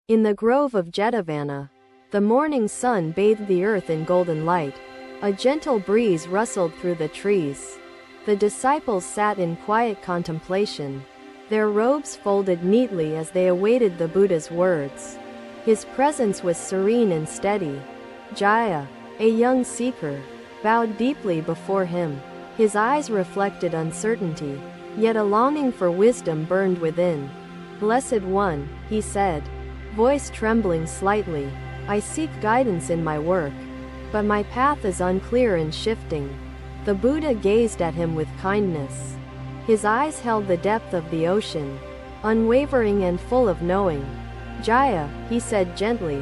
In the grove of Jetavana, the morning sun bathed the earth in golden light. A gentle breeze rustled through the trees. The disciples sat in quiet contemplation, their robes folded neatly as they awaited the Buddha's words. His presence was serene and steady. Jaya, a young seeker, bowed deeply before him. His eyes reflected uncertainty, yet a longing for wisdom burned within. "Blessed One," he said, voice trembling slightly, "I seek guidance in my work, but my path is unclear and shifting." The Buddha gazed at him with kindness. His eyes held the depth of the ocean, unwavering and full of knowing. "Jaya," he said gently,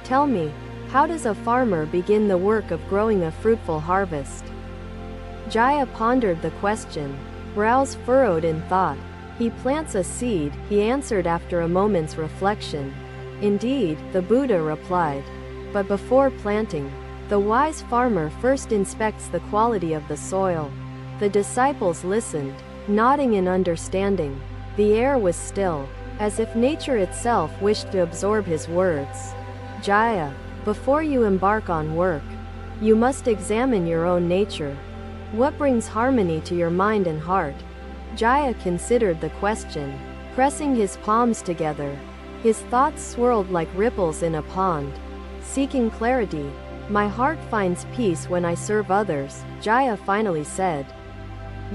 "tell me, how does a farmer begin the work of growing a fruitful harvest?" Jaya pondered the question, brows furrowed in thought. "He plants a seed," he answered after a moment's reflection. "Indeed," the Buddha replied, "but before planting, the wise farmer first inspects the quality of the soil." The disciples listened, nodding in understanding. The air was still, as if nature itself wished to absorb his words. "Jaya, before you embark on work, you must examine your own nature. What brings harmony to your mind and heart?" Jaya considered the question, pressing his palms together. His thoughts swirled like ripples in a pond. Seeking clarity, "My heart finds peace when I serve others," Jaya finally said.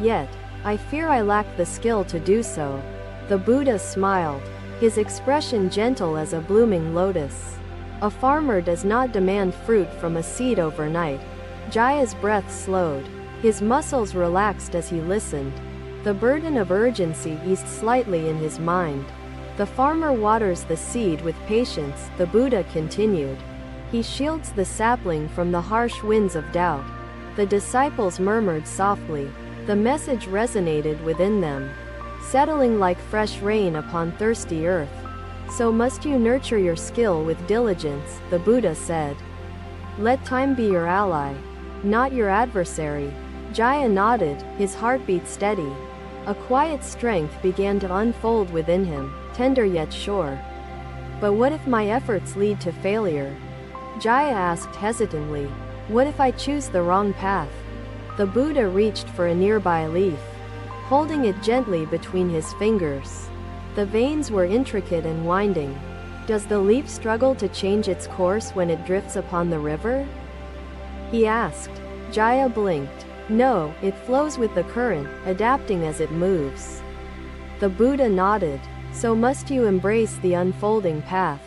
"Yet, I fear I lack the skill to do so." The Buddha smiled, his expression gentle as a blooming lotus. "A farmer does not demand fruit from a seed overnight." Jaya's breath slowed, his muscles relaxed as he listened. The burden of urgency eased slightly in his mind. "The farmer waters the seed with patience," the Buddha continued. "He shields the sapling from the harsh winds of doubt." The disciples murmured softly. The message resonated within them, settling like fresh rain upon thirsty earth. "So must you nurture your skill with diligence," the Buddha said. "Let time be your ally, not your adversary." Jaya nodded, his heartbeat steady. A quiet strength began to unfold within him, tender yet sure. "But what if my efforts lead to failure?" Jaya asked hesitantly. "What if I choose the wrong path?" The Buddha reached for a nearby leaf, holding it gently between his fingers. The veins were intricate and winding. "Does the leaf struggle to change its course when it drifts upon the river?" he asked. Jaya blinked. "No, it flows with the current, adapting as it moves." The Buddha nodded. "So must you embrace the unfolding path.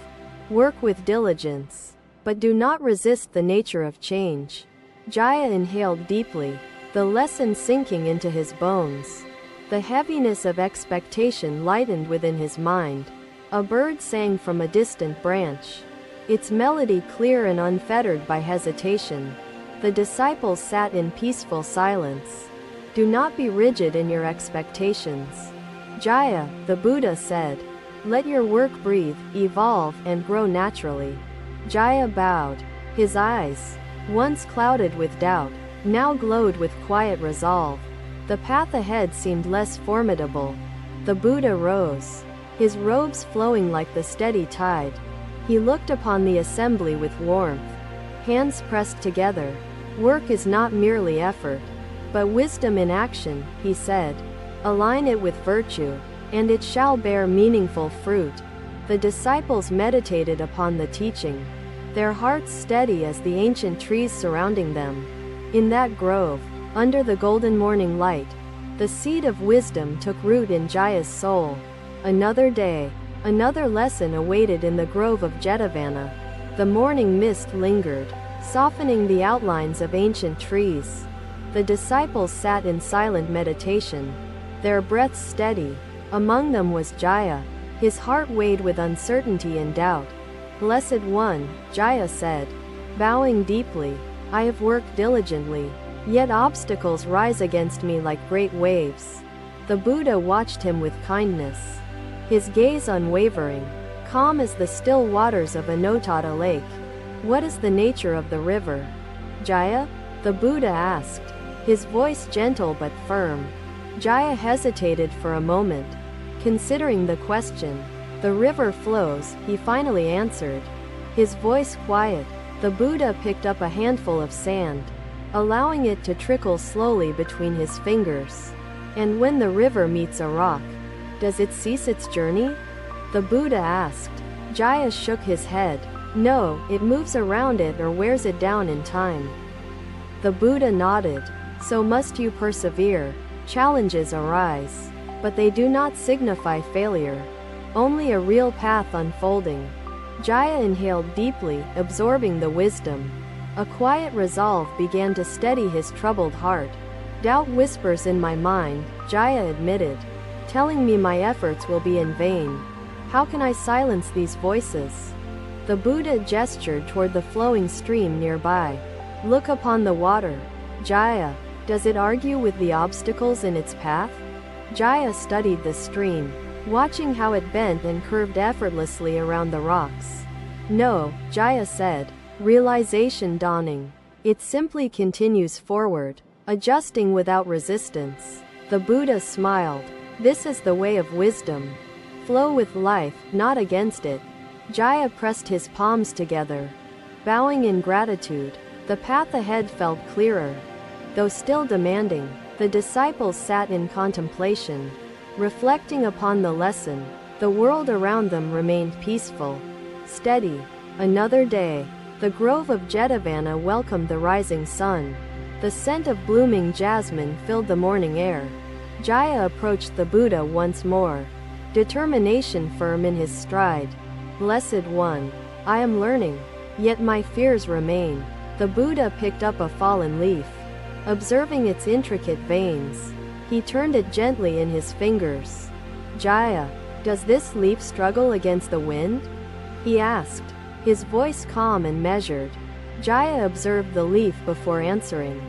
Work with diligence, but do not resist the nature of change." Jaya inhaled deeply, the lesson sinking into his bones. The heaviness of expectation lightened within his mind. A bird sang from a distant branch, its melody clear and unfettered by hesitation. The disciples sat in peaceful silence. "Do not be rigid in your expectations, Jaya," the Buddha said. "Let your work breathe, evolve, and grow naturally." Jaya bowed. His eyes, once clouded with doubt, now glowed with quiet resolve. The path ahead seemed less formidable. The Buddha rose, his robes flowing like the steady tide. He looked upon the assembly with warmth, hands pressed together. "Work is not merely effort, but wisdom in action," he said. "Align it with virtue, and it shall bear meaningful fruit." The disciples meditated upon the teaching, their hearts steady as the ancient trees surrounding them. In that grove, under the golden morning light, the seed of wisdom took root in Jaya's soul. Another day, another lesson awaited in the grove of Jetavana. The morning mist lingered, softening the outlines of ancient trees. The disciples sat in silent meditation, their breaths steady. Among them was Jaya, his heart weighed with uncertainty and doubt. "Blessed One," Jaya said, bowing deeply, "I have worked diligently, yet obstacles rise against me like great waves." The Buddha watched him with kindness, his gaze unwavering, calm as the still waters of Anotada Lake. "What is the nature of the river, Jaya?" the Buddha asked, his voice gentle but firm. Jaya hesitated for a moment, considering the question. The river flows, he finally answered. His voice quiet. The Buddha picked up a handful of sand, allowing it to trickle slowly between his fingers. And when the river meets a rock, does it cease its journey? The Buddha asked. Jaya shook his head. No, it moves around it or wears it down in time. The Buddha nodded. So must you persevere. Challenges arise, but they do not signify failure. Only a real path unfolding. Jaya inhaled deeply, absorbing the wisdom. A quiet resolve began to steady his troubled heart. Doubt whispers in my mind, Jaya admitted, telling me my efforts will be in vain. How can I silence these voices? The Buddha gestured toward the flowing stream nearby. Look upon the water. Jaya, does it argue with the obstacles in its path? Jaya studied the stream, watching how it bent and curved effortlessly around the rocks. No, Jaya said, realization dawning. It simply continues forward, adjusting without resistance. The Buddha smiled. This is the way of wisdom. Flow with life, not against it. Jaya pressed his palms together, bowing in gratitude. The path ahead felt clearer. Though still demanding, the disciples sat in contemplation, reflecting upon the lesson. The world around them remained peaceful, steady. Another day, the grove of Jetavana welcomed the rising sun. The scent of blooming jasmine filled the morning air. Jaya approached the Buddha once more, determination firm in his stride. Blessed One, I am learning, yet my fears remain. The Buddha picked up a fallen leaf. Observing its intricate veins, he turned it gently in his fingers. Jaya, does this leaf struggle against the wind? He asked, his voice calm and measured. Jaya observed the leaf before answering.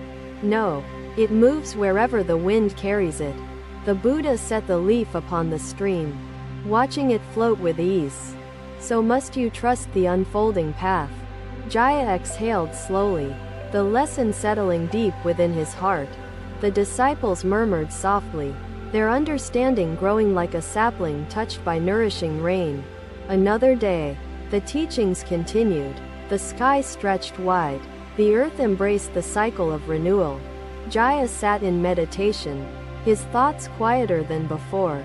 No, it moves wherever the wind carries it. The Buddha set the leaf upon the stream, watching it float with ease. So must you trust the unfolding path. Jaya exhaled slowly, the lesson settling deep within his heart. The disciples murmured softly, their understanding growing like a sapling touched by nourishing rain. Another day, the teachings continued. The sky stretched wide. The earth embraced the cycle of renewal. Jaya sat in meditation, his thoughts quieter than before,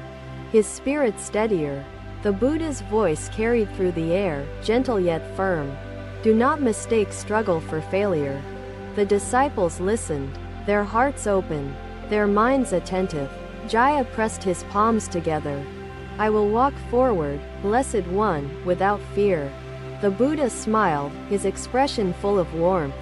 his spirit steadier. The Buddha's voice carried through the air, gentle yet firm. Do not mistake struggle for failure. The disciples listened, their hearts open, their minds attentive. Jaya pressed his palms together. I will walk forward, Blessed One, without fear. The Buddha smiled, his expression full of warmth.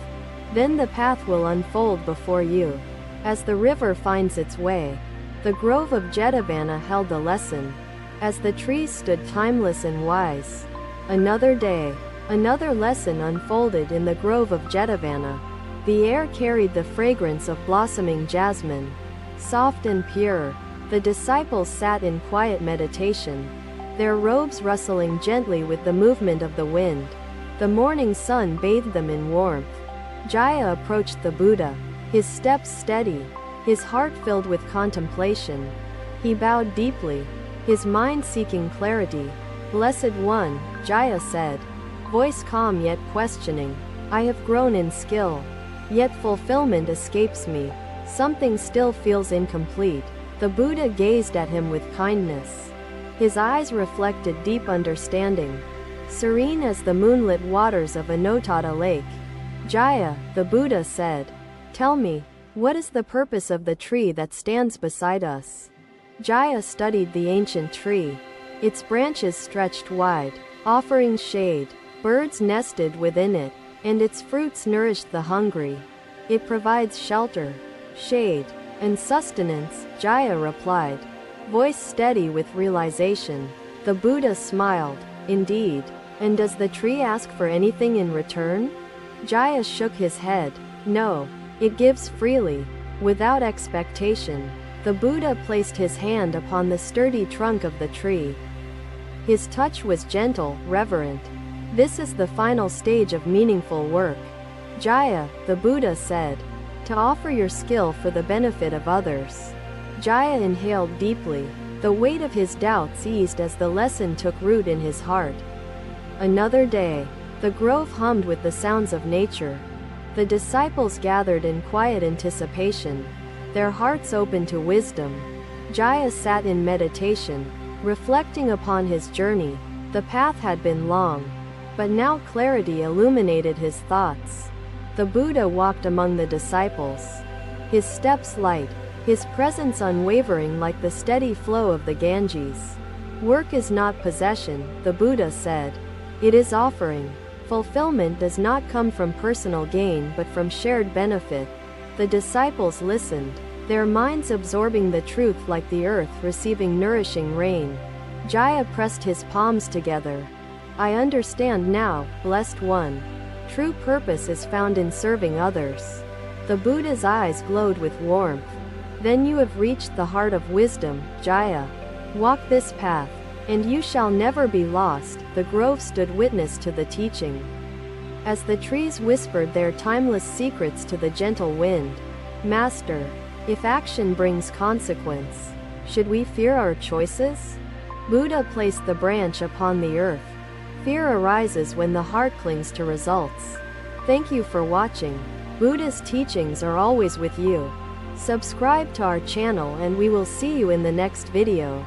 Then the path will unfold before you. As the river finds its way, the grove of Jetavana held the lesson. As the trees stood timeless and wise. Another day, another lesson unfolded in the grove of Jetavana. The air carried the fragrance of blossoming jasmine, soft and pure. The disciples sat in quiet meditation, their robes rustling gently with the movement of the wind. The morning sun bathed them in warmth. Jaya approached the Buddha, his steps steady, his heart filled with contemplation. He bowed deeply, his mind seeking clarity. Blessed One, Jaya said, voice calm yet questioning, I have grown in skill, yet fulfillment escapes me. Something still feels incomplete. The Buddha gazed at him with kindness. His eyes reflected deep understanding, serene as the moonlit waters of Anotada Lake. Jaya, the Buddha said, tell me, what is the purpose of the tree that stands beside us? Jaya studied the ancient tree. Its branches stretched wide, offering shade. Birds nested within it, and its fruits nourished the hungry. It provides shelter, shade, and sustenance, Jaya replied, voice steady with realization. The Buddha smiled. Indeed. And does the tree ask for anything in return? Jaya shook his head. No, it gives freely, without expectation. The Buddha placed his hand upon the sturdy trunk of the tree. His touch was gentle, reverent. This is the final stage of meaningful work. Jaya, the Buddha said, to offer your skill for the benefit of others. Jaya inhaled deeply. The weight of his doubts eased as the lesson took root in his heart. Another day. The grove hummed with the sounds of nature. The disciples gathered in quiet anticipation, their hearts open to wisdom. Jaya sat in meditation, reflecting upon his journey. The path had been long, but now clarity illuminated his thoughts. The Buddha walked among the disciples, his steps light, his presence unwavering like the steady flow of the Ganges. Work is not possession, the Buddha said. It is offering. Fulfillment does not come from personal gain but from shared benefit. The disciples listened, their minds absorbing the truth like the earth receiving nourishing rain. Jaya pressed his palms together. I understand now, blessed one. True purpose is found in serving others. The Buddha's eyes glowed with warmth. Then you have reached the heart of wisdom, Jaya. Walk this path, and you shall never be lost. The grove stood witness to the teaching, as the trees whispered their timeless secrets to the gentle wind. Master, if action brings consequence, should we fear our choices? Buddha placed the branch upon the earth. Fear arises when the heart clings to results. Thank you for watching. Buddha's teachings are always with you. Subscribe to our channel and we will see you in the next video.